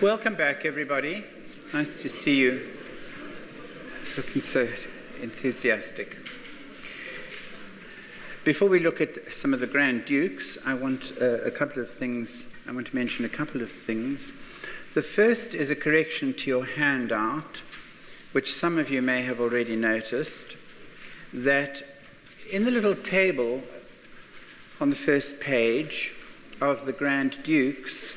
Welcome back, everybody. Nice to see you. Looking so enthusiastic. Before we look at some of the Grand Dukes, I want to mention a couple of things. The first is a correction to your handout, which some of you may have already noticed, that in the little table on the first page of the Grand Dukes,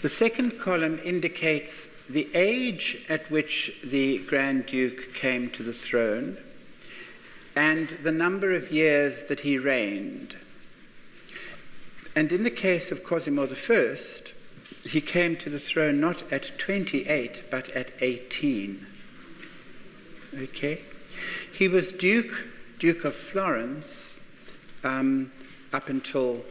the second column indicates the age at which the Grand Duke came to the throne and the number of years that he reigned. And in the case of Cosimo I, he came to the throne not at 28, but at 18. Okay? He was Duke of Florence up until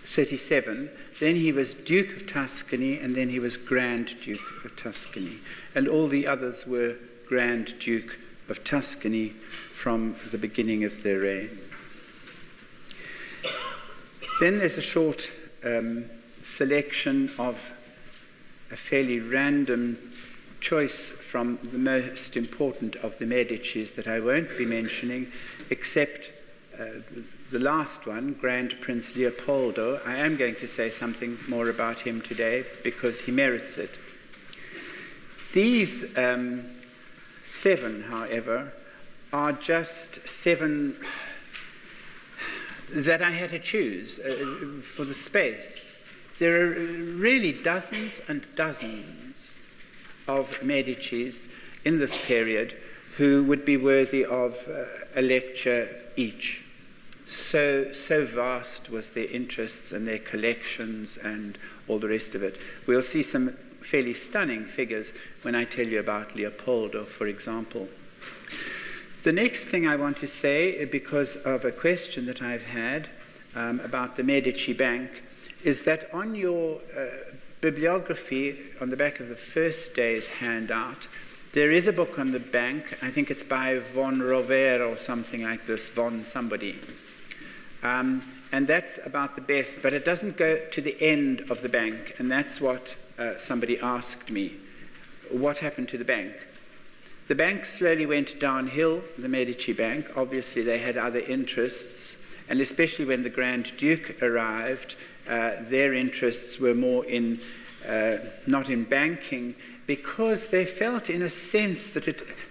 37. Then he was Duke of Tuscany, and then he was Grand Duke of Tuscany. And all the others were Grand Duke of Tuscany from the beginning of their reign. Then there's a short selection of a fairly random choice from the most important of the Medicis that I won't be mentioning, except the last one, Grand Prince Leopoldo. I am going to say something more about him today because he merits it. These 7, however, are just 7 that I had to choose for the space. There are really dozens and dozens of Medicis in this period who would be worthy of a lecture each. So vast was their interests and their collections and all the rest of it. We'll see some fairly stunning figures when I tell you about Leopoldo, for example. The next thing I want to say, because of a question that I've had about the Medici Bank, is that on your bibliography, on the back of the first day's handout, there is a book on the bank. I think it's by von Rovere or something like this, von somebody. And that's about the best, but it doesn't go to the end of the bank, and that's what somebody asked me. What happened to the bank? The bank slowly went downhill, the Medici Bank. Obviously, they had other interests, and especially when the Grand Duke arrived, their interests were more in, not in banking, because they felt in a sense that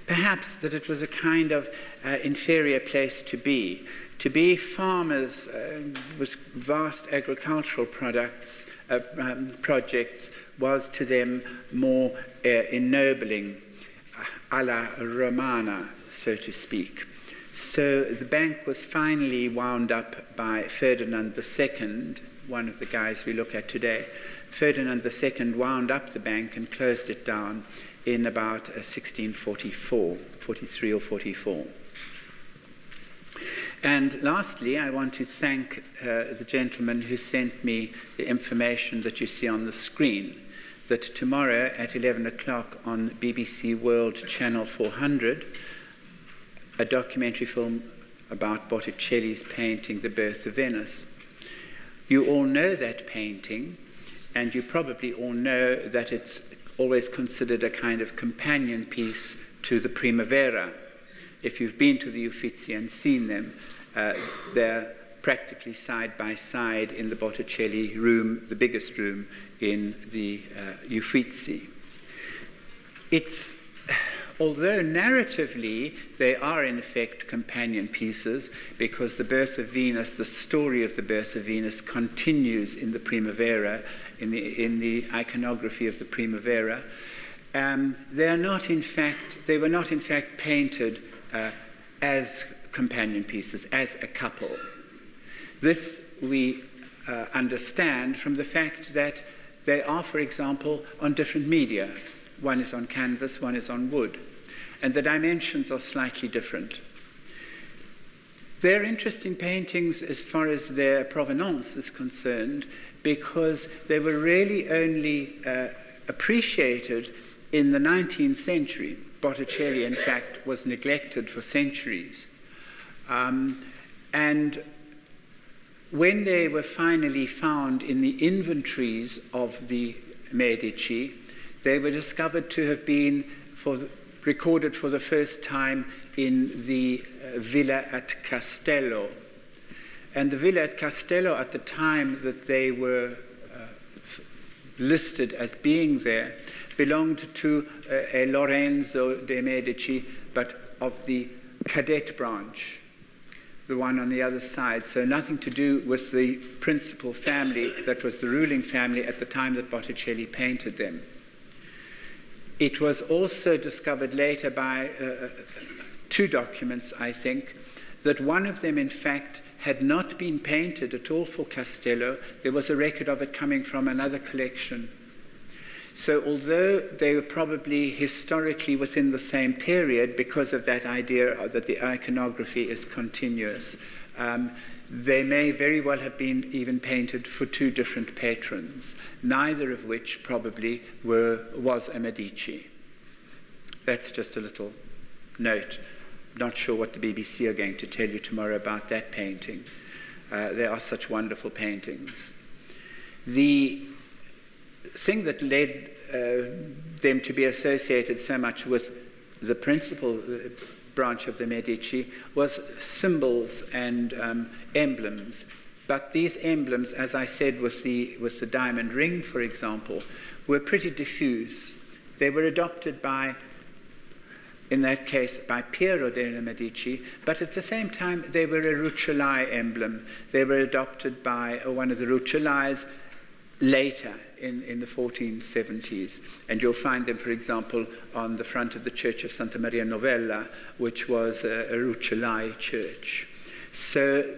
perhaps it was a kind of inferior place to be. To be farmers with vast agricultural projects was to them more ennobling, alla Romana, so to speak. So the bank was finally wound up by Ferdinand II, one of the guys we look at today. Ferdinand II wound up the bank and closed it down in about 1644, 43 or 44. And lastly, I want to thank the gentleman who sent me the information that you see on the screen, that tomorrow at 11 o'clock on BBC World Channel 400, a documentary film about Botticelli's painting The Birth of Venice. You all know that painting, and you probably all know that it's always considered a kind of companion piece to the Primavera. If you've been to the Uffizi and seen them, they're practically side by side in the Botticelli room, the biggest room in the Uffizi. Although narratively they are in effect companion pieces, because the Birth of Venus, the story of the Birth of Venus, continues in the Primavera, in the iconography of the Primavera. They were not in fact painted as companion pieces, as a couple. This we understand from the fact that they are, for example, on different media. One is on canvas, one is on wood, and the dimensions are slightly different. They're interesting paintings as far as their provenance is concerned, because they were really only appreciated in the 19th century. Botticelli, in fact, was neglected for centuries. And when they were finally found in the inventories of the Medici. They were discovered to have been recorded for the first time in the villa at Castello. And the villa at Castello, at the time that they were listed as being there, belonged to a Lorenzo de' Medici, but of the cadet branch, the one on the other side. So nothing to do with the principal family that was the ruling family at the time that Botticelli painted them. It was also discovered later by two documents, I think, that one of them, in fact, had not been painted at all for Castello. There was a record of it coming from another collection. So although they were probably historically within the same period, because of that idea that the iconography is continuous, they may very well have been even painted for two different patrons, neither of which probably was a Medici. That's just a little note. Not sure what the BBC are going to tell you tomorrow about that painting. There are such wonderful paintings. The thing that led them to be associated so much with the principal branch of the Medici was symbols and emblems. But these emblems, as I said, with the diamond ring, for example, were pretty diffuse. They were adopted by, in that case, by Piero dei Medici, but at the same time they were a Rucellai emblem. They were adopted by one of the Rucellais later in the 1470s. And you'll find them, for example, on the front of the Church of Santa Maria Novella, which was a Rucellai church. So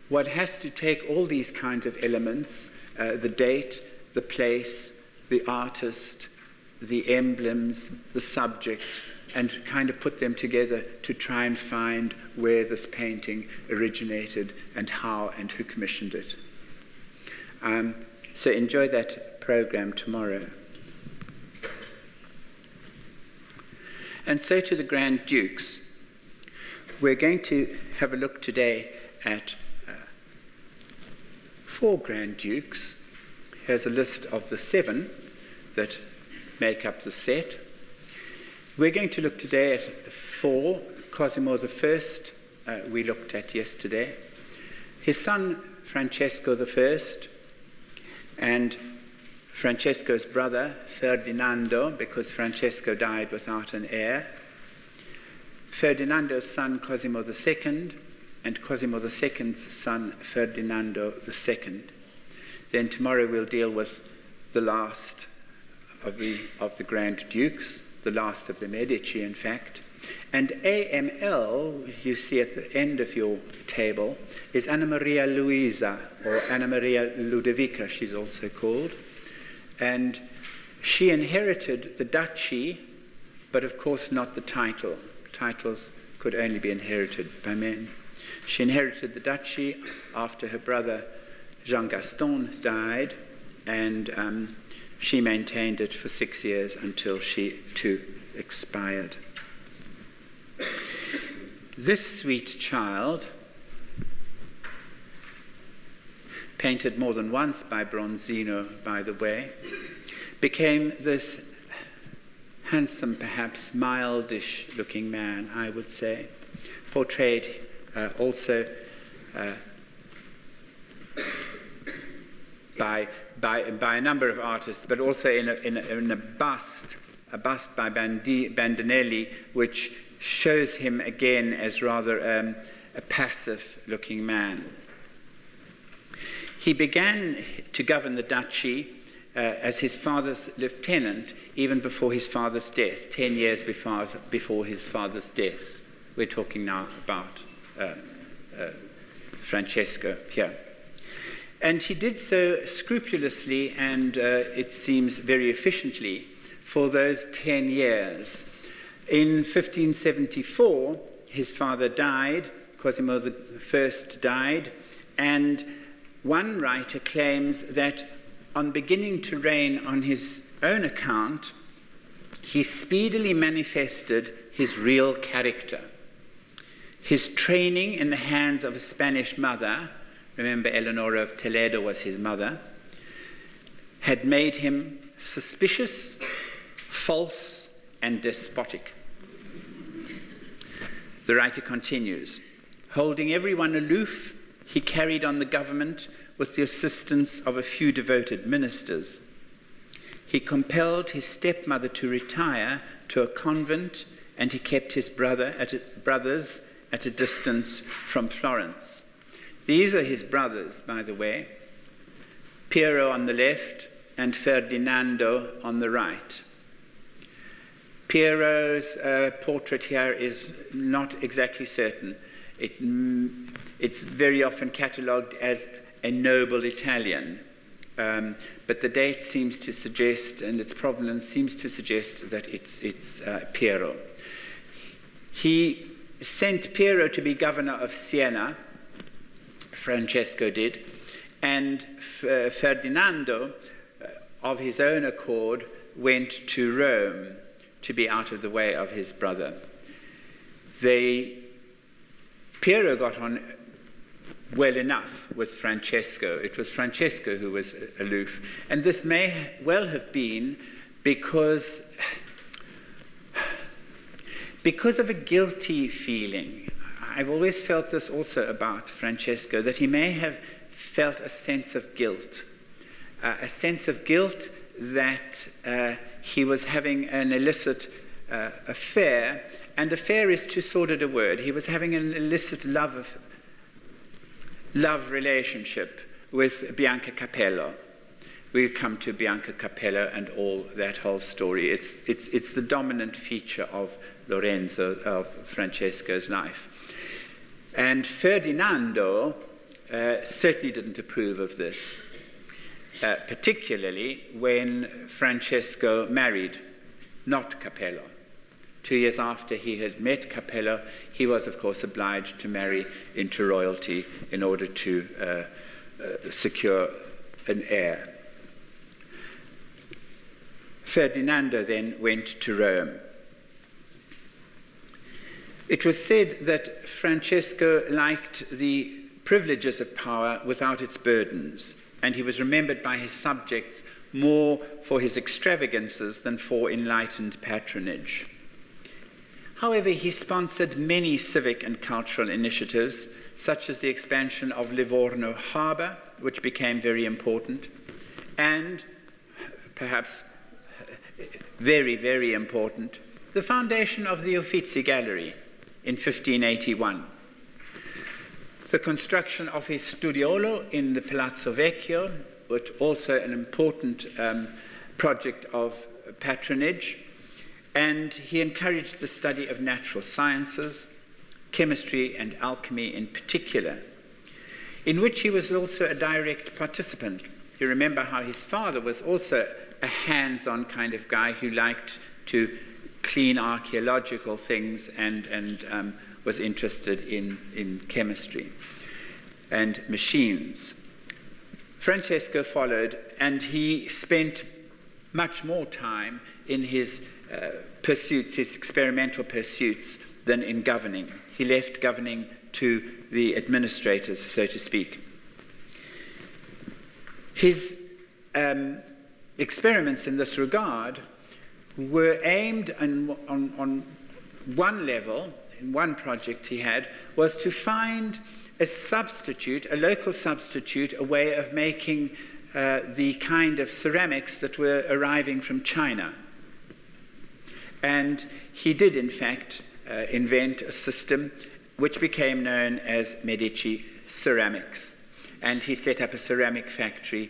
one has to take all these kinds of elements, the date, the place, the artist, the emblems, the subject, and kind of put them together to try and find where this painting originated and how and who commissioned it. So enjoy that program tomorrow. And so to the Grand Dukes. We're going to have a look today at 4 Grand Dukes. Here's a list of the 7 that make up the set. We're going to look today at the 4, Cosimo I, we looked at yesterday, his son Francesco I, and Francesco's brother Ferdinando, because Francesco died without an heir, Ferdinando's son Cosimo II, and Cosimo II's son Ferdinando II. Then tomorrow we'll deal with the last of the Grand Dukes, the last of the Medici, in fact. And AML, you see at the end of your table, is Anna Maria Luisa, or Anna Maria Ludovica, she's also called. And she inherited the duchy, but of course not the title. Titles could only be inherited by men. She inherited the duchy after her brother Jean Gaston died, and she maintained it for 6 years until she too expired. This sweet child, painted more than once by Bronzino, by the way, became this handsome, perhaps mildish-looking man, I would say, portrayed also by a number of artists, but also in a bust by Bandinelli, which shows him again as rather a passive-looking man. He began to govern the duchy as his father's lieutenant, even before his father's death, 10 years before his father's death. We're talking now about Francesco here. And he did so scrupulously and, it seems, very efficiently for those 10 years. In 1574, his father died, Cosimo I died, and one writer claims that on beginning to reign on his own account, he speedily manifested his real character. His training in the hands of a Spanish mother, remember Eleonora of Toledo was his mother, had made him suspicious, false, and despotic. The writer continues, holding everyone aloof, he carried on the government with the assistance of a few devoted ministers. He compelled his stepmother to retire to a convent, and he kept his brothers at a distance from Florence. These are his brothers, by the way, Piero on the left and Ferdinando on the right. Piero's portrait here is not exactly certain. It's very often catalogued as a noble Italian, but the date seems to suggest, and its provenance seems to suggest that it's Piero. He sent Piero to be governor of Siena, Francesco did, and Ferdinando, of his own accord, went to Rome to be out of the way of his brother. Piero got on well enough with Francesco. It was Francesco who was aloof. And this may well have been because of a guilty feeling. I've always felt this also about Francesco, that he may have felt a sense of guilt that he was having an illicit affair, and affair is too sordid a word. He was having an illicit love relationship with Bianca Capello. We'll come to Bianca Capello and that whole story. It's the dominant feature of Lorenzo, of Francesco's life. And Ferdinando certainly didn't approve of this, particularly when Francesco married, not Capello. 2 years after he had met Capello, he was, of course, obliged to marry into royalty in order to secure an heir. Ferdinando then went to Rome. It was said that Francesco liked the privileges of power without its burdens, and he was remembered by his subjects more for his extravagances than for enlightened patronage. However, he sponsored many civic and cultural initiatives, such as the expansion of Livorno harbour, which became very important, and perhaps very, very important, the foundation of the Uffizi Gallery in 1581. The construction of his studiolo in the Palazzo Vecchio, which also an important project of patronage, and he encouraged the study of natural sciences, chemistry and alchemy in particular, in which he was also a direct participant. You remember how his father was also a hands-on kind of guy who liked to clean archaeological things and was interested in chemistry and machines. Francesco followed, and he spent much more time in his pursuits, his experimental pursuits, than in governing. He left governing to the administrators, so to speak. His experiments in this regard were aimed on one level, in one project he had, was to find a substitute, a local substitute, a way of making the kind of ceramics that were arriving from China. And he did, in fact, invent a system which became known as Medici ceramics. And he set up a ceramic factory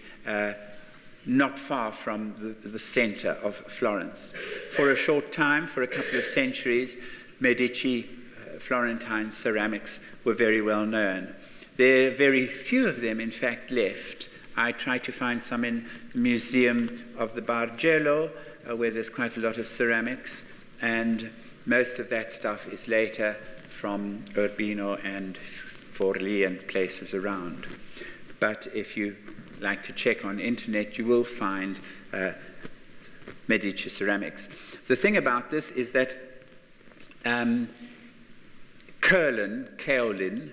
not far from the center of Florence. For a short time, for a couple of centuries, Medici Florentine ceramics were very well known. There are very few of them, in fact, left. I tried to find some in the Museum of the Bargello, where there's quite a lot of ceramics, and most of that stuff is later from Urbino and Forlì and places around. But if you like to check on internet, you will find Medici ceramics. The thing about this is that kaolin,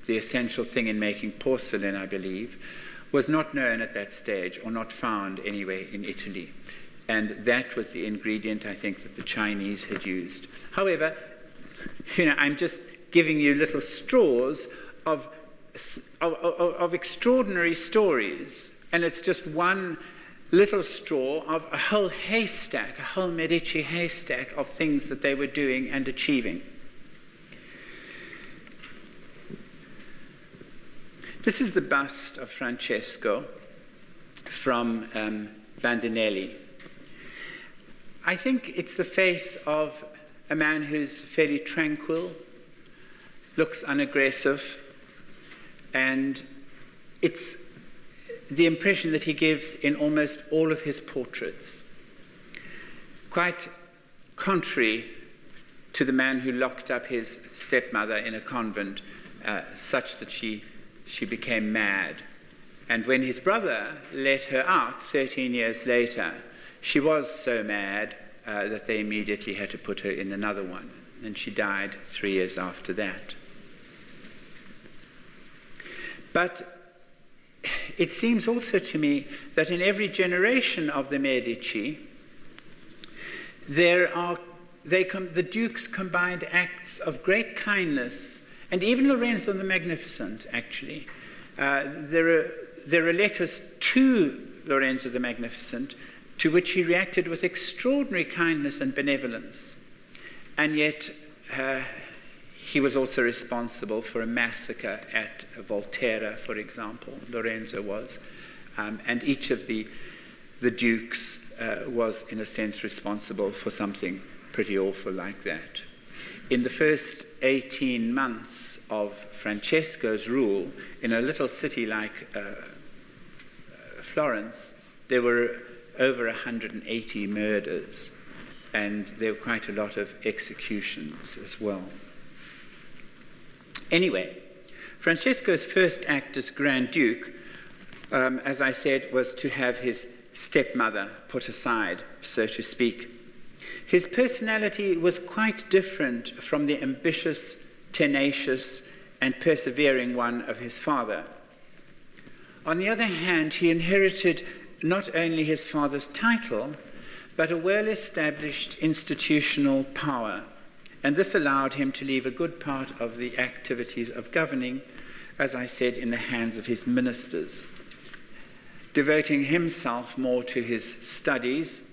the essential thing in making porcelain, I believe, was not known at that stage, or not found anyway in Italy. And that was the ingredient, I think, that the Chinese had used. However, I'm just giving you little straws of extraordinary stories, and it's just one little straw of a whole haystack, a whole Medici haystack of things that they were doing and achieving. This is the bust of Francesco from Bandinelli. I think it's the face of a man who's fairly tranquil, looks unaggressive, and it's the impression that he gives in almost all of his portraits. Quite contrary to the man who locked up his stepmother in a convent, such that she became mad. And when his brother let her out 13 years later, she was so mad that they immediately had to put her in another one. And she died 3 years after that. But it seems also to me that in every generation of the Medici, the dukes combined acts of great kindness, and even Lorenzo the Magnificent, actually. There are letters to Lorenzo the Magnificent to which he reacted with extraordinary kindness and benevolence. And yet, he was also responsible for a massacre at Volterra, for example. Lorenzo was. And each of the dukes was, in a sense, responsible for something pretty awful like that. In the first 18 months of Francesco's rule, in a little city like Florence, there were over 180 murders, and there were quite a lot of executions as well. Anyway, Francesco's first act as Grand Duke, as I said, was to have his stepmother put aside, so to speak. His personality was quite different from the ambitious, tenacious, and persevering one of his father. On the other hand, he inherited not only his father's title, but a well-established institutional power, and this allowed him to leave a good part of the activities of governing, as I said, in the hands of his ministers, devoting himself more to his studies,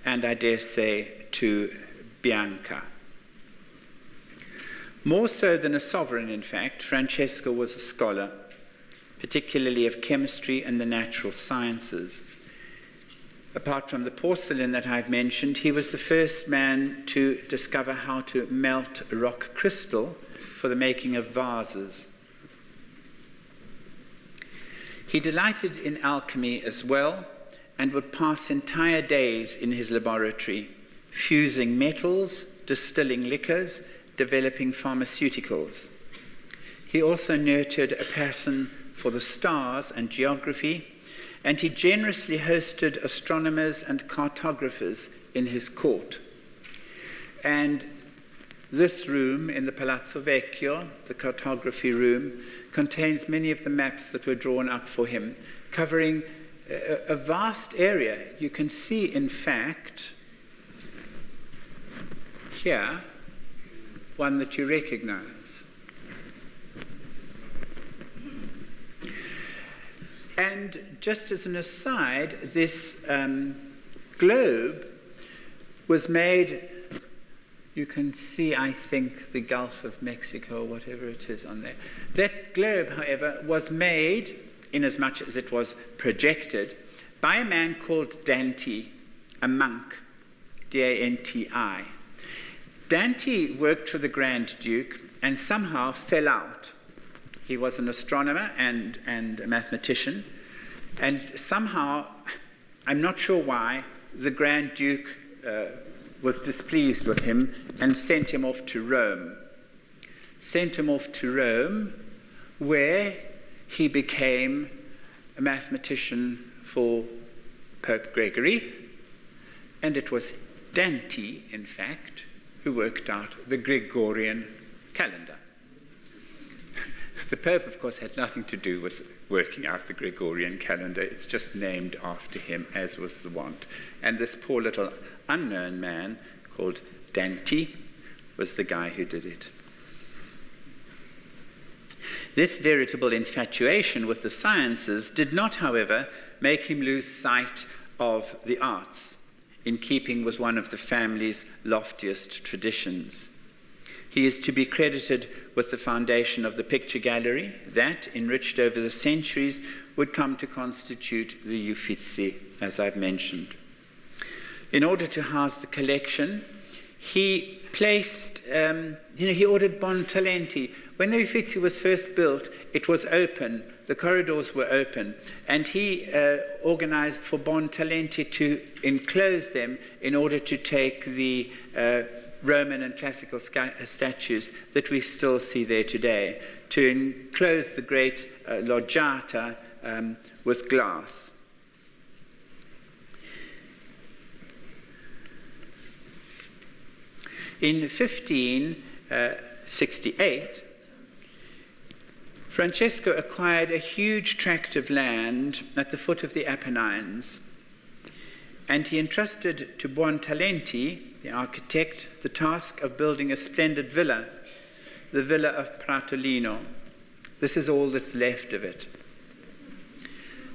and I dare say to Bianca. More so than a sovereign, in fact, Francesco was a scholar, particularly of chemistry and the natural sciences. Apart from the porcelain that I've mentioned, he was the first man to discover how to melt rock crystal for the making of vases. He delighted in alchemy as well, and would pass entire days in his laboratory, fusing metals, distilling liquors, developing pharmaceuticals. He also nurtured a passion for the stars and geography, and he generously hosted astronomers and cartographers in his court. And this room in the Palazzo Vecchio, the cartography room, contains many of the maps that were drawn up for him, covering a vast area. You can see, in fact, here, one that you recognize. And just as an aside, this globe was made, you can see, I think, the Gulf of Mexico, whatever it is on there. That globe, however, was made, inasmuch as it was projected, by a man called Danti, a monk, D-A-N-T-I. Danti worked for the Grand Duke and somehow fell out. He was an astronomer and a mathematician, and somehow, I'm not sure why, the Grand Duke was displeased with him and sent him off to Rome. Sent him off to Rome, where he became a mathematician for Pope Gregory, and it was Danti, in fact, who worked out the Gregorian calendar. The Pope, of course, had nothing to do with working out the Gregorian calendar. It's just named after him, as was the wont. And this poor little unknown man called Dante was the guy who did it. This veritable infatuation with the sciences did not, however, make him lose sight of the arts, in keeping with one of the family's loftiest traditions. He is to be credited with the foundation of the picture gallery that, enriched over the centuries, would come to constitute the Uffizi, as I've mentioned. In order to house the collection, he placed, he ordered Buontalenti. When the Uffizi was first built, it was open, the corridors were open, and he organized for Buontalenti to enclose them in order to take the Roman and classical statues that we still see there today, to enclose the great loggiata with glass. In 1568, Francesco acquired a huge tract of land at the foot of the Apennines, and he entrusted to Buontalenti, the architect, the task of building a splendid villa, the Villa of Pratolino. This is all that's left of it.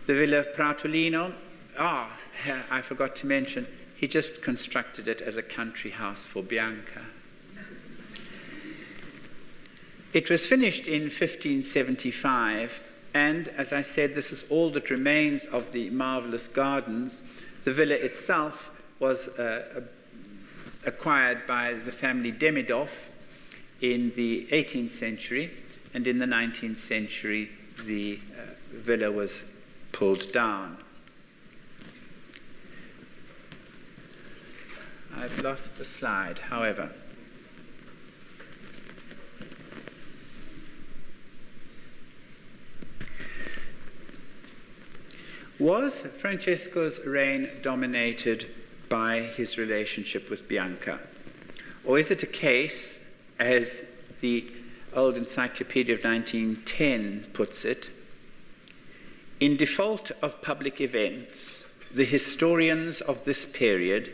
The Villa of Pratolino, I forgot to mention, he just constructed it as a country house for Bianca. It was finished in 1575, and as I said, this is all that remains of the marvelous gardens. The villa itself was acquired by the family Demidov in the 18th century, and in the 19th century the villa was pulled down. I've lost the slide, however. Was Francesco's reign dominated by his relationship with Bianca? Or is it a case, as the old Encyclopedia of 1910 puts it, in default of public events, the historians of this period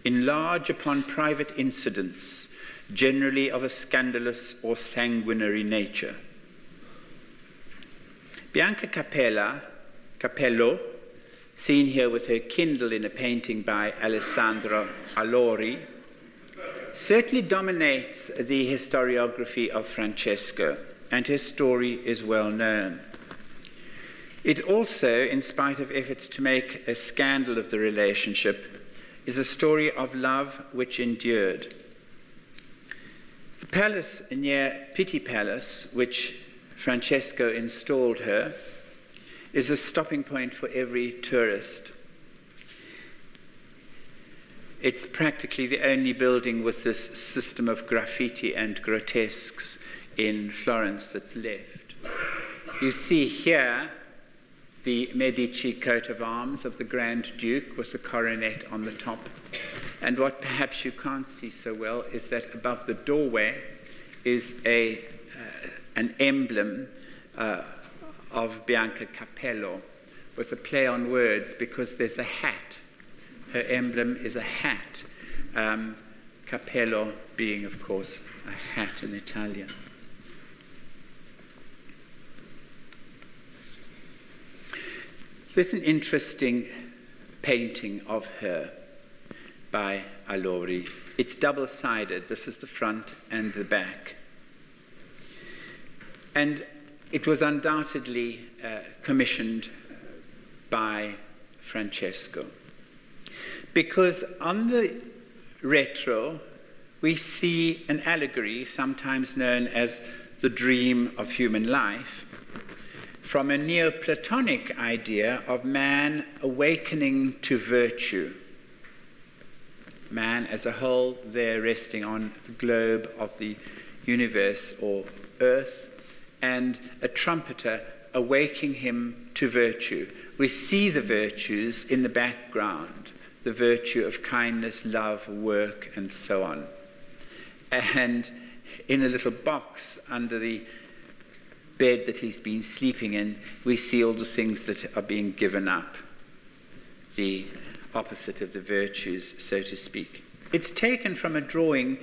enlarge upon private incidents, generally of a scandalous or sanguinary nature. Bianca Capello, seen here with her Kindle in a painting by Alessandro Allori, certainly dominates the historiography of Francesco, and her story is well known. It also, in spite of efforts to make a scandal of the relationship, is a story of love which endured. The palace near Pitti Palace, which Francesco installed her, is a stopping point for every tourist. It's practically the only building with this system of graffiti and grotesques in Florence that's left. You see here the Medici coat of arms of the Grand Duke with the coronet on the top. And what perhaps you can't see so well is that above the doorway is an emblem of Bianca Capello with a play on words, because there's a hat. Her emblem is a hat. Capello being, of course, a hat in Italian. There's an interesting painting of her by Allori. It's double-sided. This is the front and the back. And it was undoubtedly commissioned by Francesco, because on the retro we see an allegory, sometimes known as the dream of human life, from a Neoplatonic idea of man awakening to virtue. Man as a whole, there resting on the globe of the universe or earth, and a trumpeter awaking him to virtue. We see the virtues in the background, the virtue of kindness, love, work, and so on. And in a little box under the bed that he's been sleeping in, we see all the things that are being given up, the opposite of the virtues, so to speak. It's taken from a drawing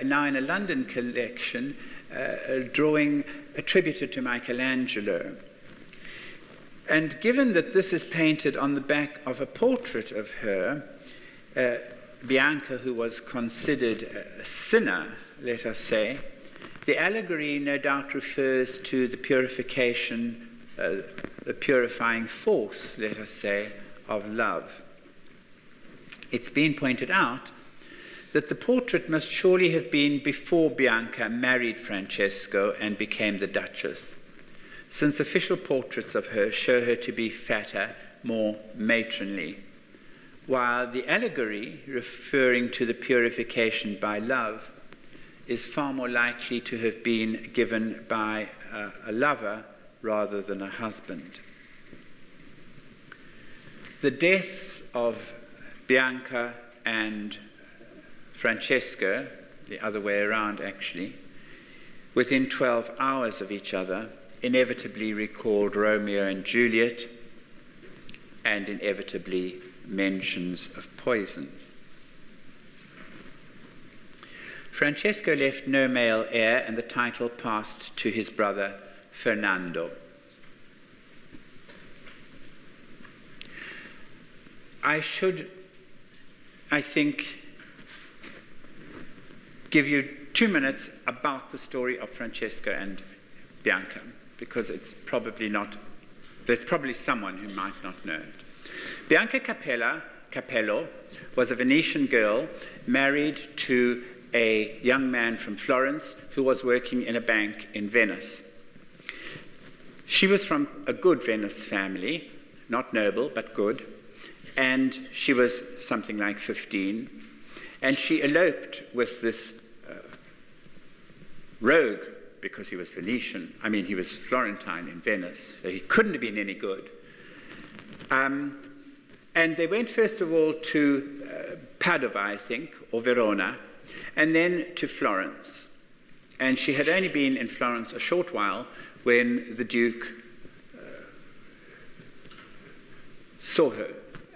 now in a London collection, a drawing attributed to Michelangelo. And given that this is painted on the back of a portrait of her, Bianca, who was considered a sinner, let us say, the allegory no doubt refers to the purification, the purifying force, let us say, of love. It's been pointed out that the portrait must surely have been before Bianca married Francesco and became the Duchess, since official portraits of her show her to be fatter, more matronly, while the allegory, referring to the purification by love, is far more likely to have been given by a lover rather than a husband. The deaths of Bianca and Francesco, the other way around actually, within 12 hours of each other, inevitably recalled Romeo and Juliet and inevitably mentions of poison. Francesco left no male heir, and the title passed to his brother Ferdinando. I should, I think, give you 2 minutes about the story of Francesco and Bianca, because it's probably not, there's probably someone who might not know it. Bianca Capello was a Venetian girl married to a young man from Florence who was working in a bank in Venice. She was from a good Venice family, not noble, but good, and she was something like 15, and she eloped with this rogue, because he was Venetian. I mean, he was Florentine in Venice, so he couldn't have been any good. And they went first of all to Padova, I think, or Verona, and then to Florence. And she had only been in Florence a short while when the Duke saw her,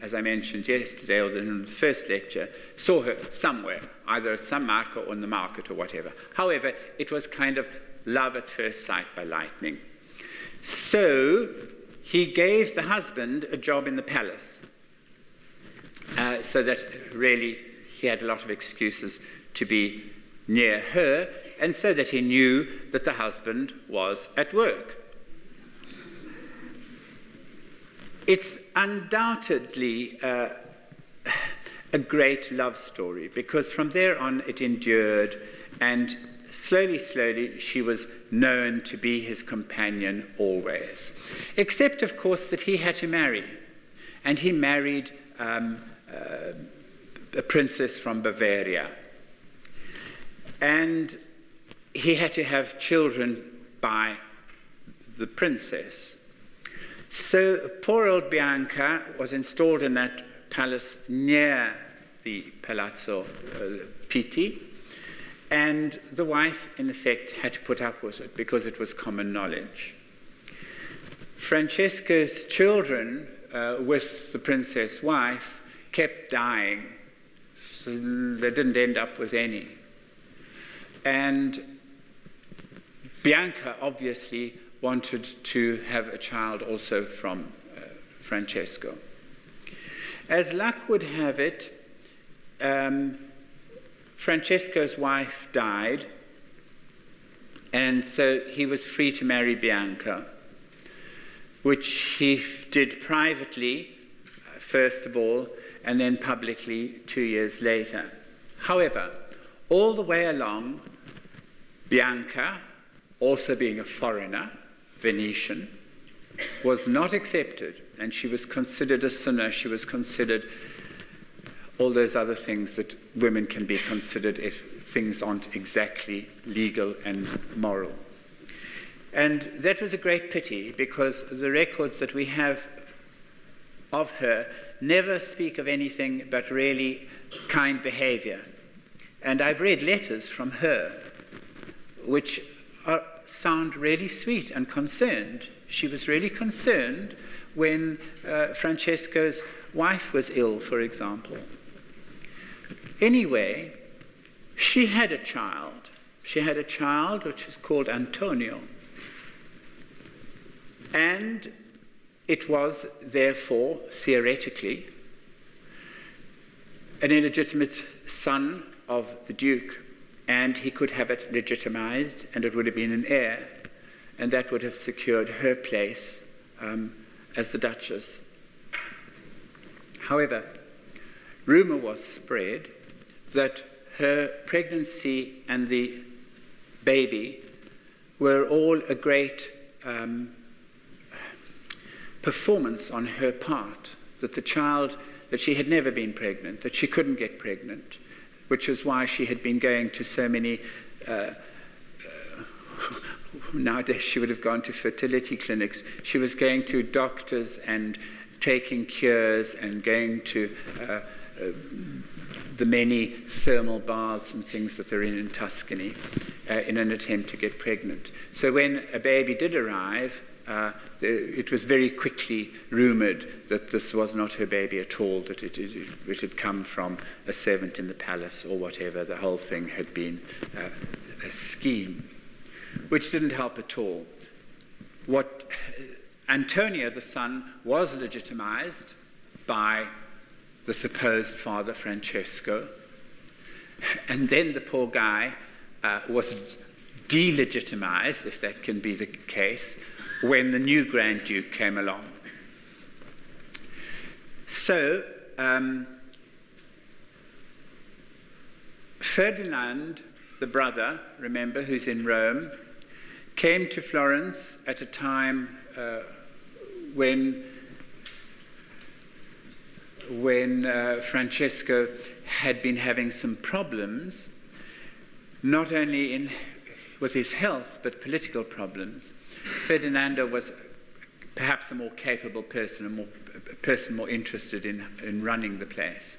as I mentioned yesterday, or in the first lecture, saw her somewhere, either at San Marco or in the market or whatever. However, it was kind of love at first sight by lightning. So he gave the husband a job in the palace, so that really he had a lot of excuses to be near her, and so that he knew that the husband was at work. It's undoubtedly a great love story, because from there on it endured, and slowly, slowly she was known to be his companion always. Except, of course, that he had to marry, and he married a princess from Bavaria. And he had to have children by the princess. So poor old Bianca was installed in that palace near the Palazzo Pitti, and the wife, in effect, had to put up with it because it was common knowledge. Francesco's children with the princess wife kept dying, so they didn't end up with any. And Bianca obviously wanted to have a child also from Francesco. As luck would have it, Francesco's wife died, and so he was free to marry Bianca, which he did privately, first of all, and then publicly 2 years later. However, all the way along, Bianca, also being a foreigner, Venetian, was not accepted, and she was considered a sinner. She was considered all those other things that women can be considered if things aren't exactly legal and moral. And that was a great pity, because the records that we have of her never speak of anything but really kind behavior. And I've read letters from her which are sound really sweet and concerned. She was really concerned when Francesco's wife was ill, for example. Anyway, she had a child. She had a child which was called Antonio. And it was, therefore, theoretically, an illegitimate son of the Duke, and he could have it legitimized, and it would have been an heir, and that would have secured her place as the Duchess. However, rumor was spread that her pregnancy and the baby were all a great performance on her part, that the child, that she had never been pregnant, that she couldn't get pregnant, which is why she had been going to so many, nowadays she would have gone to fertility clinics. She was going to doctors and taking cures and going to the many thermal baths and things that they're in Tuscany in an attempt to get pregnant. So when a baby did arrive, it was very quickly rumoured that this was not her baby at all, that it had come from a servant in the palace or whatever. The whole thing had been a scheme, which didn't help at all. What Antonio, the son, was legitimised by the supposed father, Francesco, and then the poor guy was delegitimised, if that can be the case, when the new Grand Duke came along. So, Ferdinand, the brother, remember, who's in Rome, came to Florence at a time when Francesco had been having some problems, not only with his health, but political problems. Ferdinando was perhaps a more capable person, a person more interested in running the place.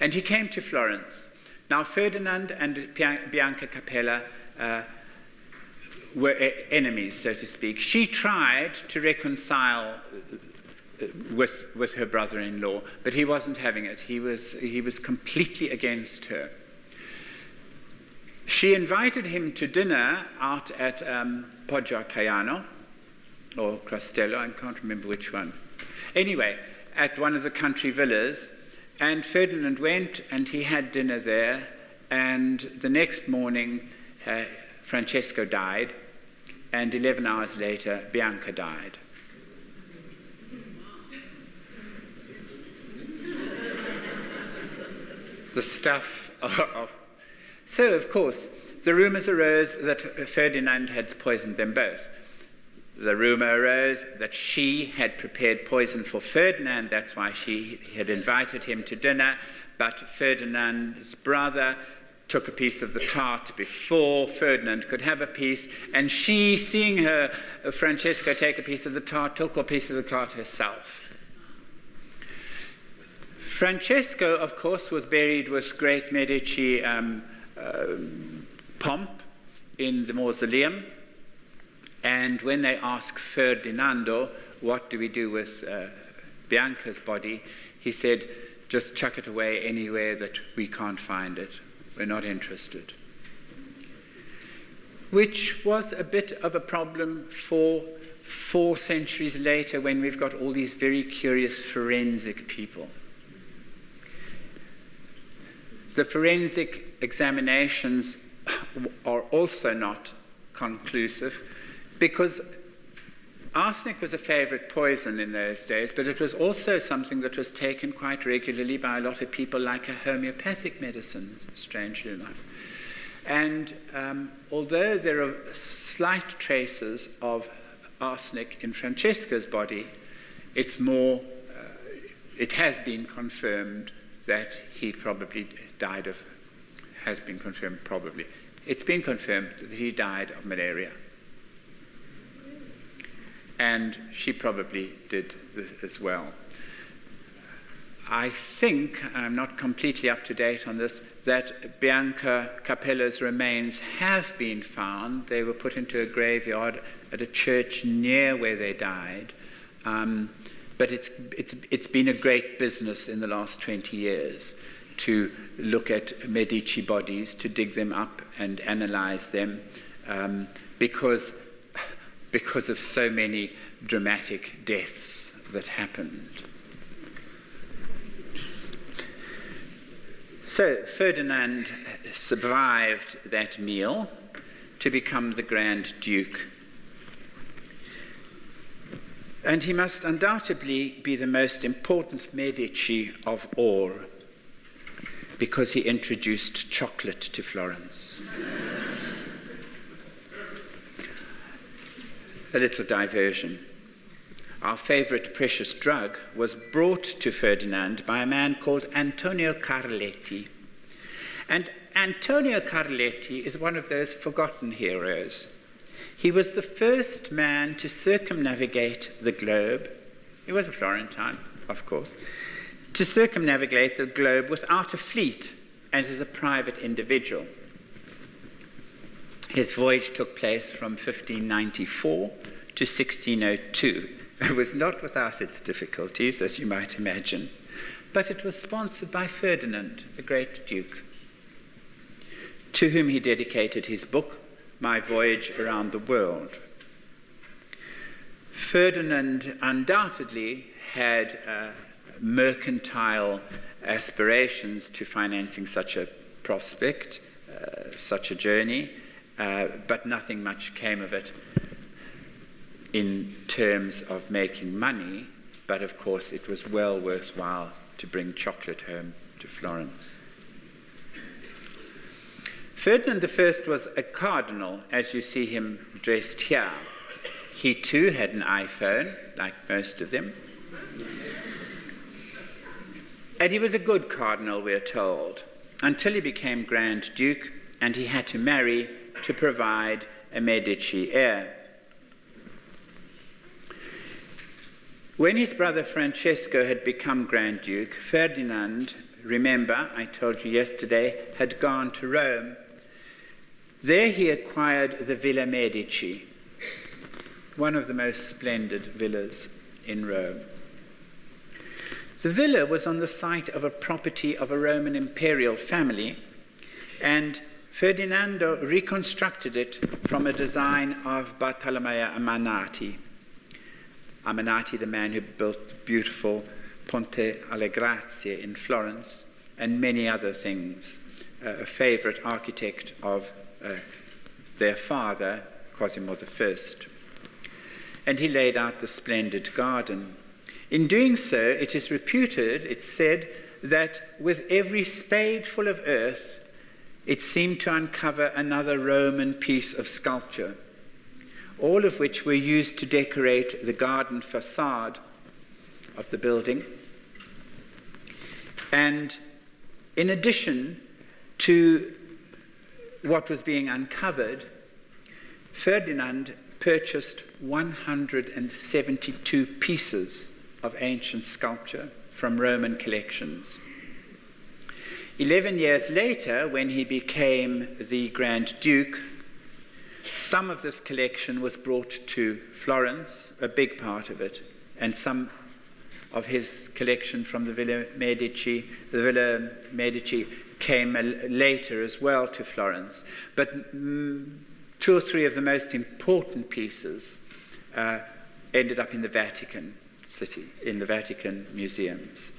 And he came to Florence. Now, Ferdinand and Bianca Capello were enemies, so to speak. She tried to reconcile with her brother-in-law, but he wasn't having it. He was completely against her. She invited him to dinner out at Poggio a Caiano, or Castello, I can't remember which one. Anyway, at one of the country villas, and Ferdinand went and he had dinner there, and the next morning Francesco died, and 11 hours later Bianca died. The stuff of... So, of course, the rumours arose that Ferdinand had poisoned them both. The rumour arose that she had prepared poison for Ferdinand, that's why she had invited him to dinner, but Ferdinand's brother took a piece of the tart before Ferdinand could have a piece, and she, seeing her, Francesco, take a piece of the tart, took a piece of the tart herself. Francesco, of course, was buried with great Medici pomp in the mausoleum, and when they asked Ferdinando, what do we do with Bianca's body, he said, just chuck it away anywhere that we can't find it. We're not interested. Which was a bit of a problem for 4 centuries later, when we've got all these very curious forensic people. The forensic examinations are also not conclusive, because arsenic was a favorite poison in those days, but it was also something that was taken quite regularly by a lot of people, like a homeopathic medicine, strangely enough. And although there are slight traces of arsenic in Francesca's body, it's more, it has been confirmed that he probably died of, has been confirmed probably. It's been confirmed that he died of malaria. And she probably did this as well. I think, I'm not completely up to date on this, that Bianca Capello's remains have been found. They were put into a graveyard at a church near where they died. But it's been a great business in the last 20 years to look at Medici bodies, to dig them up and analyze them, because of so many dramatic deaths that happened. So Ferdinand survived that meal to become the Grand Duke. And he must undoubtedly be the most important Medici of all, because he introduced chocolate to Florence. A little diversion. Our favorite precious drug was brought to Ferdinand by a man called Antonio Carletti. And Antonio Carletti is one of those forgotten heroes. He was the first man to circumnavigate the globe. He was a Florentine, of course. To circumnavigate the globe without a fleet and as a private individual. His voyage took place from 1594 to 1602. It was not without its difficulties, as you might imagine, but it was sponsored by Ferdinand, the great Duke, to whom he dedicated his book, My Voyage Around the World. Ferdinand undoubtedly had mercantile aspirations to financing such a prospect, such a journey, but nothing much came of it in terms of making money, but of course it was well worthwhile to bring chocolate home to Florence. Ferdinand I was a cardinal, as you see him dressed here. He too had an iPhone, like most of them. And he was a good cardinal, we're told, until he became Grand Duke and he had to marry to provide a Medici heir. When his brother Francesco had become Grand Duke, Ferdinand, remember, I told you yesterday, had gone to Rome. There he acquired the Villa Medici, one of the most splendid villas in Rome. The villa was on the site of a property of a Roman imperial family, and Ferdinando reconstructed it from a design of Bartolomeo Ammanati. Ammanati, the man who built the beautiful Ponte alle Grazie in Florence, and many other things, a favorite architect of their father, Cosimo I. And he laid out the splendid garden. In doing so, it is reputed, it's said, that with every spadeful of earth, it seemed to uncover another Roman piece of sculpture, all of which were used to decorate the garden facade of the building. And in addition to what was being uncovered, Ferdinand purchased 172 pieces of ancient sculpture from Roman collections. 11 years later, when he became the Grand Duke, some of this collection was brought to Florence, a big part of it, and some of his collection from the Villa Medici came later as well to Florence. But two or three of the most important pieces ended up in the Vatican City, in the Vatican museums.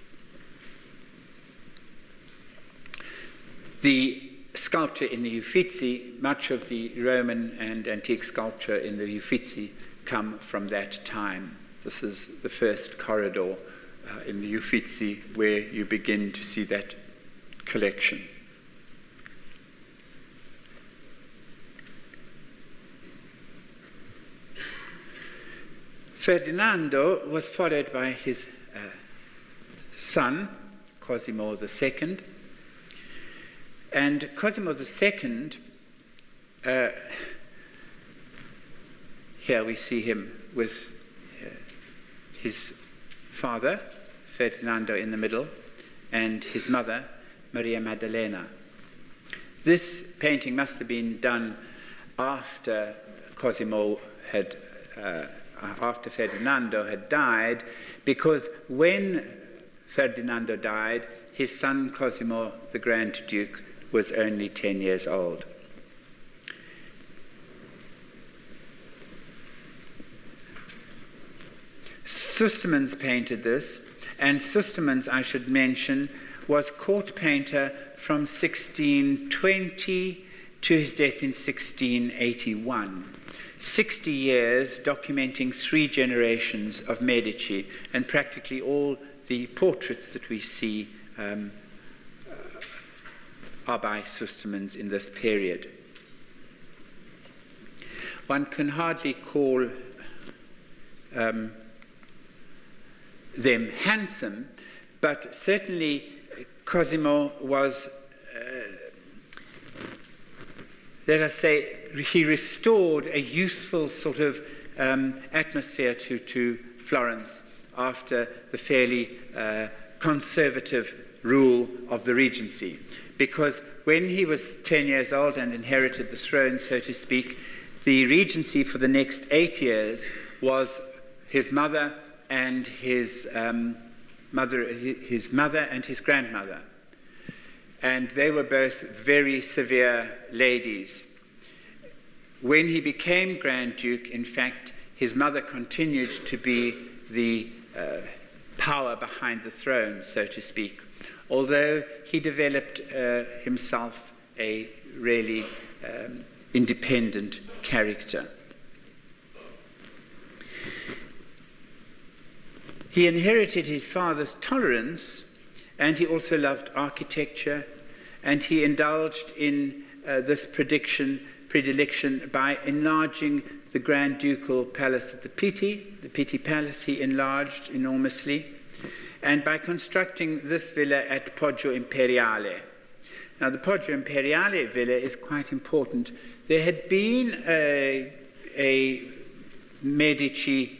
The sculpture in the Uffizi, much of the Roman and antique sculpture in the Uffizi come from that time. This is the first corridor in the Uffizi where you begin to see that collection. Ferdinando was followed by his son, Cosimo II. And Cosimo II, here we see him with his father, Ferdinando in the middle, and his mother, Maria Maddalena. This painting must have been done after Cosimo had, after Ferdinando had died, because when Ferdinando died, his son Cosimo, the Grand Duke, was only 10 years old. Sustermans painted this, and Sustermans, I should mention, was court painter from 1620 to his death in 1681. 60 years documenting 3 generations of Medici, and practically all the portraits that we see are by Sustermans in this period. One can hardly call them handsome, but certainly Cosimo was, let us say, he restored a youthful sort of atmosphere to Florence after the fairly conservative rule of the Regency. Because when he was 10 years old and inherited the throne, so to speak, the Regency for the next 8 years was his mother and his mother and his grandmother. And they were both very severe ladies. When he became Grand Duke, in fact, his mother continued to be the power behind the throne, so to speak, although he developed himself a really independent character. He inherited his father's tolerance, and he also loved architecture, and he indulged in this predilection by enlarging the Grand Ducal Palace at the Pitti Palace he enlarged enormously, and by constructing this villa at Poggio Imperiale. Now, the Poggio Imperiale villa is quite important. There had been a Medici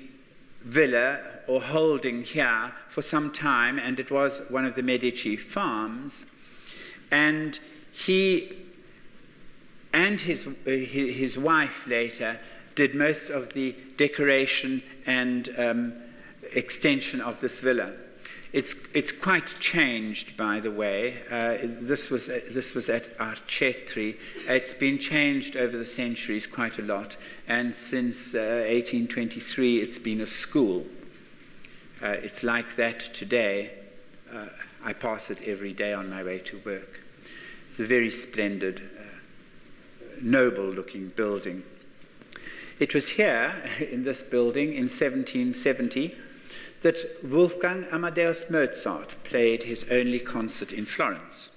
villa or holding here for some time, and it was one of the Medici farms, and he and his wife later did most of the decoration and extension of this villa. It's quite changed, by the way. This was at Arcetri. It's been changed over the centuries quite a lot, and since 1823 it's been a school. It's like that today. I pass it every day on my way to work. It's a very splendid, noble-looking building. It was here, in this building, in 1770, that Wolfgang Amadeus Mozart played his only concert in Florence.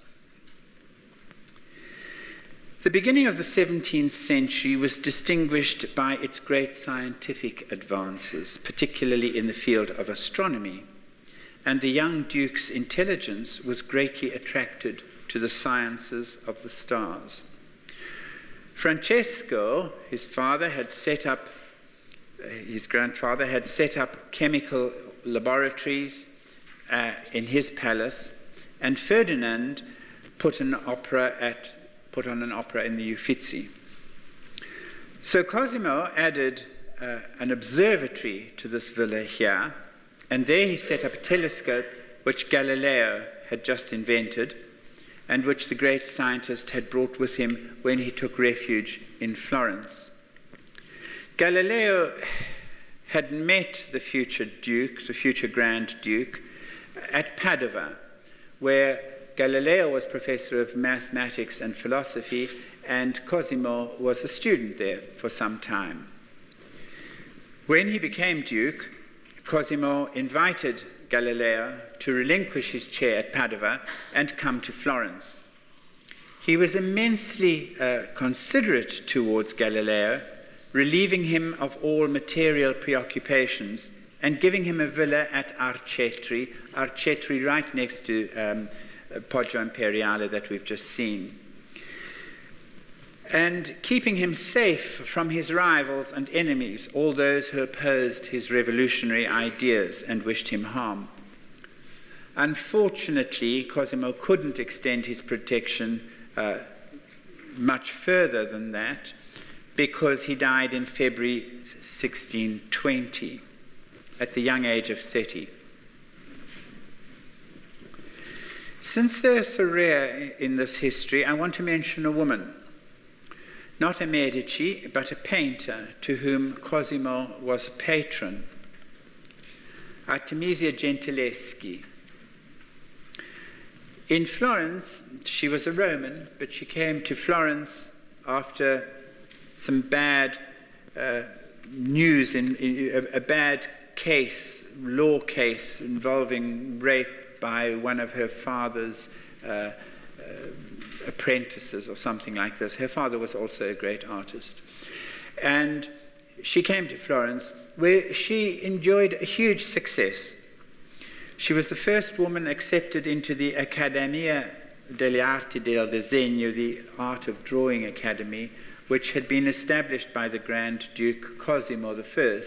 The beginning of the 17th century was distinguished by its great scientific advances, particularly in the field of astronomy, and the young Duke's intelligence was greatly attracted to the sciences of the stars. Francesco, his grandfather had set up chemical laboratories in his palace, and Ferdinand put on an opera in the Uffizi. So Cosimo added an observatory to this villa here, and there he set up a telescope which Galileo had just invented, and which the great scientist had brought with him when he took refuge in Florence. Galileo had met the future Duke, the future Grand Duke, at Padova, where Galileo was professor of mathematics and philosophy, and Cosimo was a student there for some time. When he became Duke, Cosimo invited Galileo to relinquish his chair at Padova and come to Florence. He was immensely considerate towards Galileo, relieving him of all material preoccupations and giving him a villa at Arcetri right next to Poggio Imperiale that we've just seen, and keeping him safe from his rivals and enemies, all those who opposed his revolutionary ideas and wished him harm. Unfortunately, Cosimo couldn't extend his protection much further than that, because he died in February 1620 at the young age of 30. Since they're so rare in this history, I want to mention a woman, not a Medici, but a painter to whom Cosimo was a patron, Artemisia Gentileschi. In Florence, she was a Roman, but she came to Florence after some bad news, in a bad case, law case involving rape by one of her father's apprentices or something like this. Her father was also a great artist. And she came to Florence, where she enjoyed a huge success. She was the first woman accepted into the Accademia delle Arti del Disegno, the Art of Drawing Academy, which had been established by the Grand Duke Cosimo I,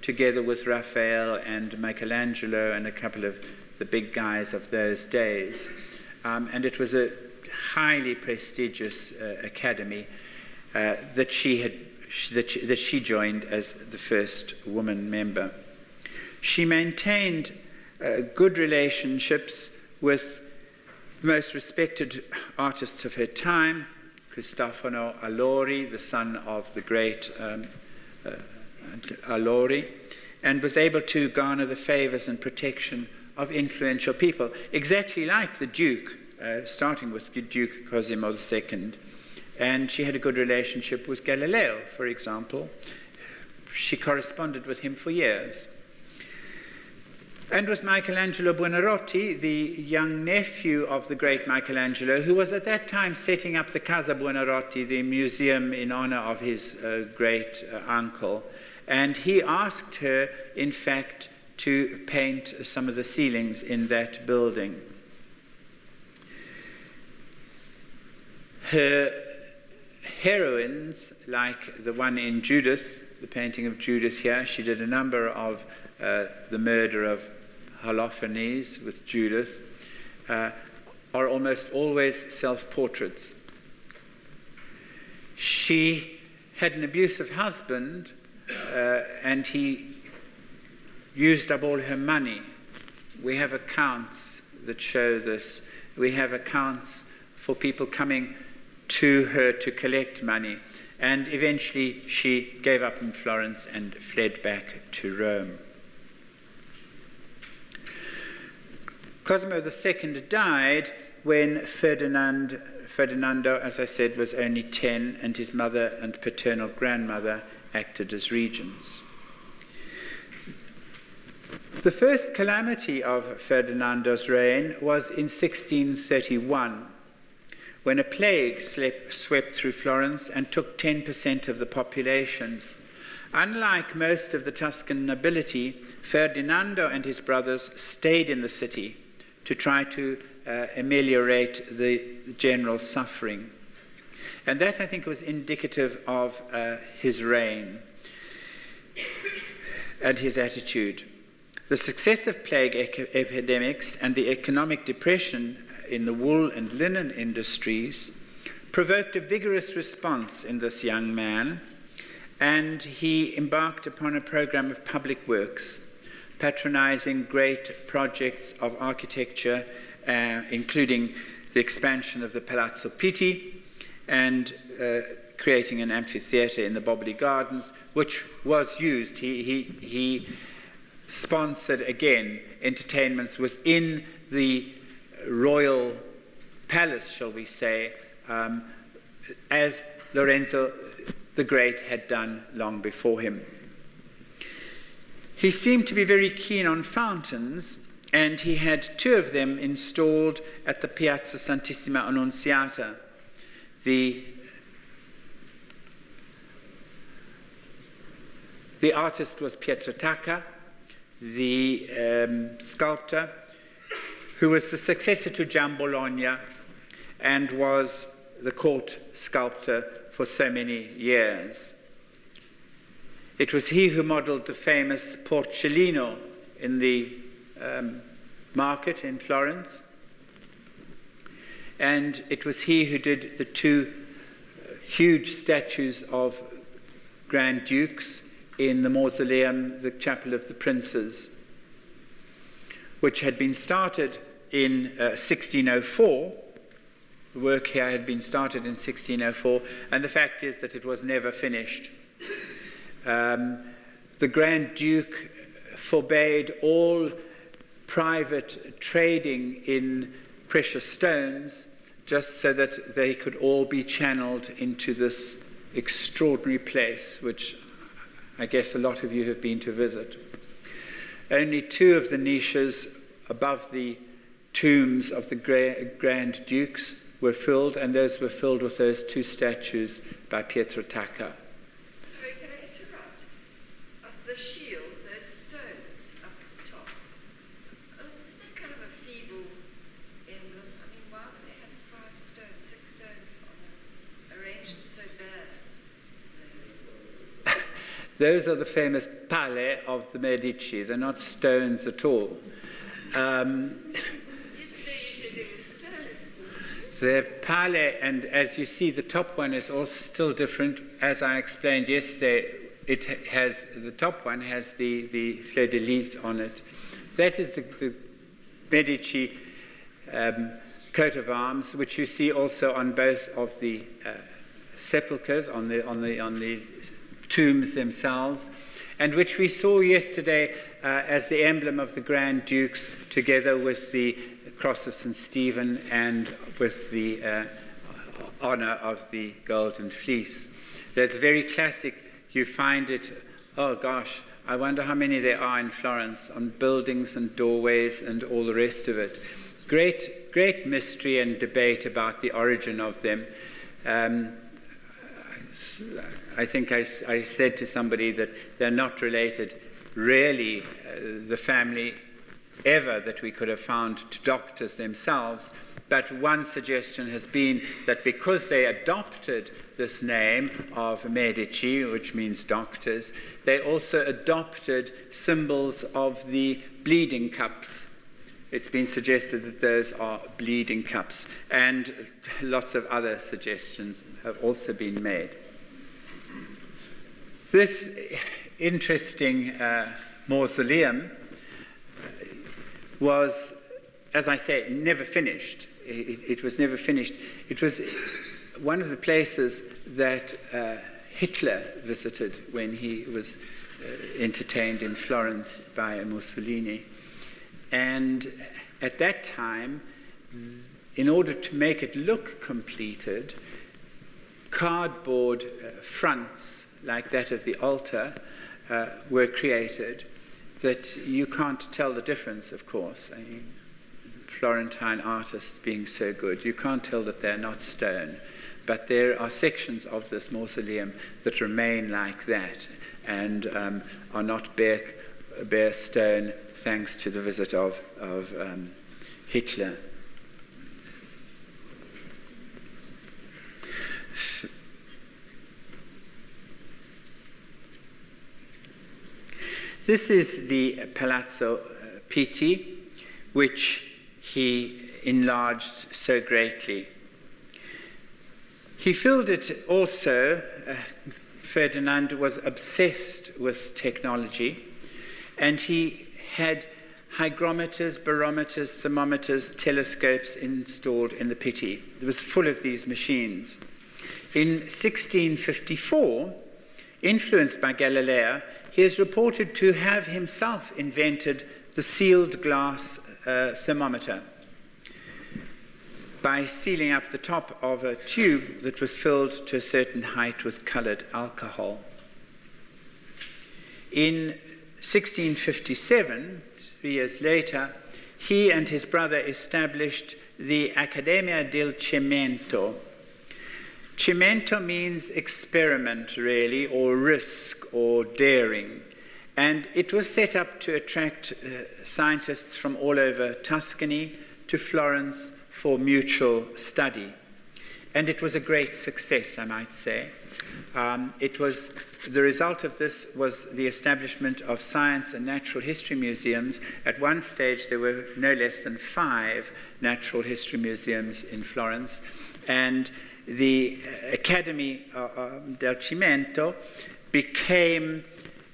together with Raphael and Michelangelo and a couple of the big guys of those days. And it was a highly prestigious academy that she joined as the first woman member. She maintained good relationships with the most respected artists of her time, Cristofano Allori, the son of the great Allori, and was able to garner the favors and protection of influential people, exactly like the Duke, starting with Duke Cosimo II. And she had a good relationship with Galileo, for example. She corresponded with him for years. And with Michelangelo Buonarroti, the young nephew of the great Michelangelo, who was at that time setting up the Casa Buonarroti, the museum in honor of his great uncle. And he asked her, in fact, to paint some of the ceilings in that building. Her heroines, like the one in Judas, the painting of Judas here, she did a number of the murder of Holofernes with Judas, are almost always self-portraits. She had an abusive husband, and he used up all her money. We have accounts that show this. We have accounts for people coming to her to collect money. And eventually she gave up in Florence and fled back to Rome. Cosimo II died when Ferdinando, as I said, was only 10, and his mother and paternal grandmother acted as regents. The first calamity of Ferdinando's reign was in 1631, when a plague swept through Florence and took 10% of the population. Unlike most of the Tuscan nobility, Ferdinando and his brothers stayed in the city to try to ameliorate the general suffering. And that, I think, was indicative of his reign and his attitude. The successive plague epidemics and the economic depression in the wool and linen industries provoked a vigorous response in this young man, and he embarked upon a program of public works, patronizing great projects of architecture, including the expansion of the Palazzo Pitti and creating an amphitheater in the Boboli Gardens, which was used. He sponsored, again, entertainments within the royal palace, shall we say, as Lorenzo the Great had done long before him. He seemed to be very keen on fountains, and he had 2 of them installed at the Piazza Santissima Annunziata. The artist was Pietro Taka, the sculptor, who was the successor to Giambologna and was the court sculptor for so many years. It was he who modeled the famous Porcellino in the market in Florence. And it was he who did the two huge statues of Grand Dukes in the mausoleum, the Chapel of the Princes, which had been started in 1604. The work here had been started in 1604, and the fact is that it was never finished. The Grand Duke forbade all private trading in precious stones, just so that they could all be channeled into this extraordinary place, which I guess a lot of you have been to visit. Only two of the niches above the tombs of the Grand Dukes were filled, and those were filled with those two statues by Pietro Taka. Sorry, can I interrupt? The shield, those stones up at the top. Is that kind of a feeble emblem? I mean, why would they have 5 stones, 6 stones arranged so bad? Those are the famous pale of the Medici. They're not stones at all. The pale, and as you see, the top one is also still different. As I explained yesterday, the top one has the fleur de lis on it. That is the Medici coat of arms, which you see also on both of the sepulchres, on the tombs themselves, and which we saw yesterday as the emblem of the Grand Dukes, together with the Cross of St. Stephen and with the honor of the Golden Fleece. That's very classic. You find it, oh gosh, I wonder how many there are in Florence, on buildings and doorways and all the rest of it. Great mystery and debate about the origin of them. I think I said to somebody that they're not related, really, the family ever that we could have found, to doctors themselves. But one suggestion has been that because they adopted this name of Medici, which means doctors, they also adopted symbols of the bleeding cups. It's been suggested that those are bleeding cups, and lots of other suggestions have also been made. This interesting mausoleum was, as I say, never finished. It was never finished. It was one of the places that Hitler visited when he was entertained in Florence by Mussolini. And at that time, in order to make it look completed, cardboard fronts like that of the altar were created, that you can't tell the difference, of course. I mean, Florentine artists being so good, you can't tell that they're not stone. But there are sections of this mausoleum that remain like that and are not bare stone, thanks to the visit of Hitler. This is the Palazzo Pitti, which he enlarged so greatly. He filled it also. Ferdinand was obsessed with technology, and he had hygrometers, barometers, thermometers, telescopes installed in the Pitti. It was full of these machines. In 1654, influenced by Galileo, he is reported to have himself invented the sealed glass thermometer by sealing up the top of a tube that was filled to a certain height with colored alcohol. In 1657, 3 years later, he and his brother established the Accademia del Cimento. Cimento means experiment, really, or risk, or daring. And it was set up to attract scientists from all over Tuscany to Florence for mutual study. and it was a great success, I might say. The result of this was the establishment of science and natural history museums. At one stage, there were no less than 5 natural history museums in Florence, and the Academy del Cimento became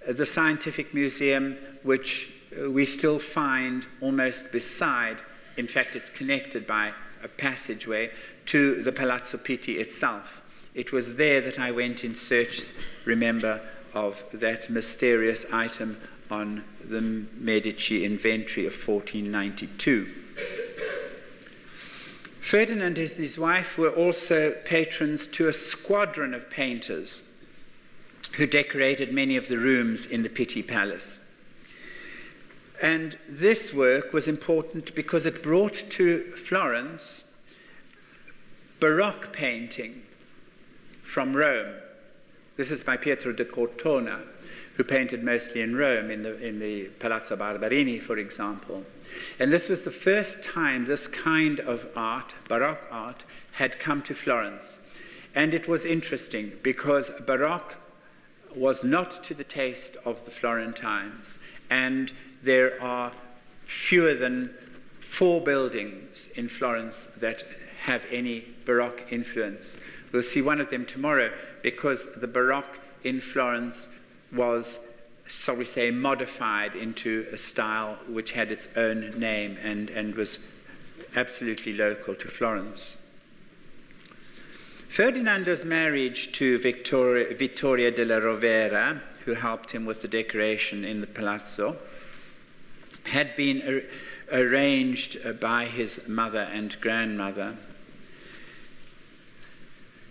the scientific museum which we still find almost beside. In fact, it's connected by a passageway to the Palazzo Pitti itself. It was there that I went in search, remember, of that mysterious item on the Medici inventory of 1492. Ferdinand and his wife were also patrons to a squadron of painters who decorated many of the rooms in the Pitti Palace. And this work was important because it brought to Florence Baroque painting from Rome. This is by Pietro da Cortona, who painted mostly in Rome, in the Palazzo Barberini, for example. And this was the first time this kind of art, Baroque art, had come to Florence. And it was interesting because Baroque was not to the taste of the Florentines. And there are fewer than 4 buildings in Florence that have any Baroque influence. We'll see one of them tomorrow, because the Baroque in Florence was, shall we say, modified into a style which had its own name and was absolutely local to Florence. Ferdinando's marriage to Vittoria della Rovera, who helped him with the decoration in the palazzo, had been arranged by his mother and grandmother.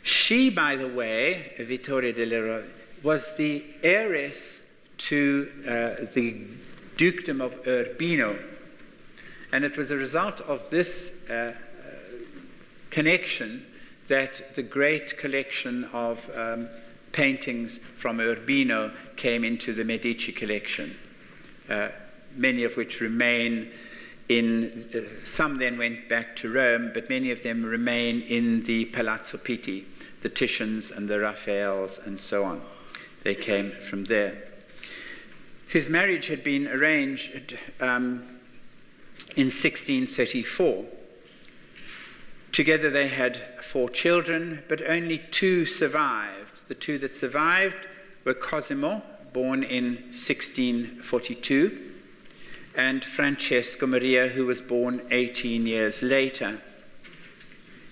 She, by the way, Vittoria della Rovera, was the heiress to the dukedom of Urbino. And it was a result of this connection that the great collection of paintings from Urbino came into the Medici collection, many of which remain in, some then went back to Rome, but many of them remain in the Palazzo Pitti, the Titians and the Raphaels and so on. They came from there. His marriage had been arranged in 1634. Together they had 4 children, but only 2 survived. The 2 that survived were Cosimo, born in 1642, and Francesco Maria, who was born 18 years later.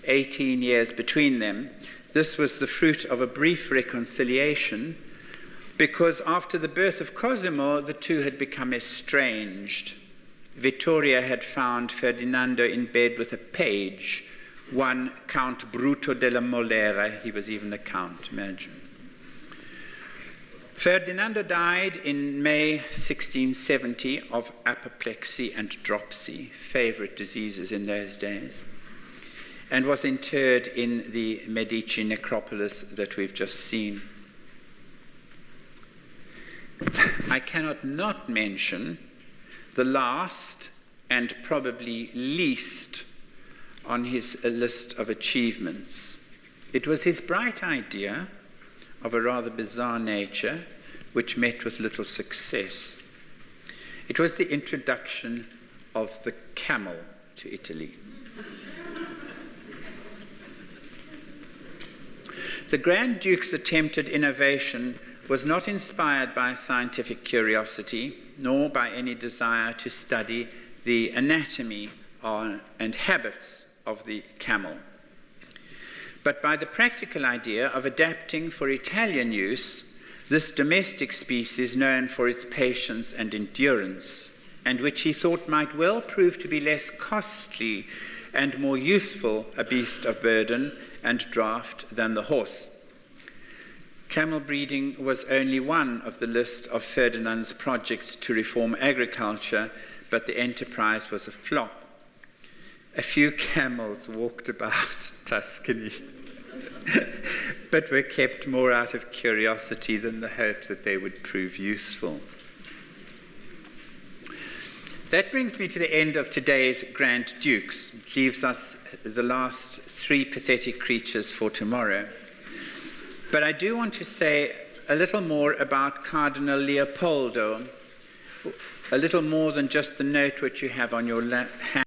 18 years between them. This was the fruit of a brief reconciliation, because after the birth of Cosimo, the 2 had become estranged. Vittoria had found Ferdinando in bed with a page, one Count Bruto della Molera. He was even a count, imagine. Ferdinando died in May 1670 of apoplexy and dropsy, favorite diseases in those days, and was interred in the Medici necropolis that we've just seen. I cannot not mention the last and probably least on his list of achievements. It was his bright idea of a rather bizarre nature, which met with little success. It was the introduction of the camel to Italy. The Grand Duke's attempted innovation was not inspired by scientific curiosity, nor by any desire to study the anatomy and habits of the camel, but by the practical idea of adapting for Italian use this domestic species known for its patience and endurance, and which he thought might well prove to be less costly and more useful a beast of burden and draught than the horse. Camel breeding was only one of the list of Ferdinand's projects to reform agriculture, but the enterprise was a flop. A few camels walked about Tuscany, but were kept more out of curiosity than the hope that they would prove useful. That brings me to the end of today's Grand Dukes. It leaves us the last three pathetic creatures for tomorrow. But I do want to say a little more about Cardinal Leopoldo, a little more than just the note which you have on your hand.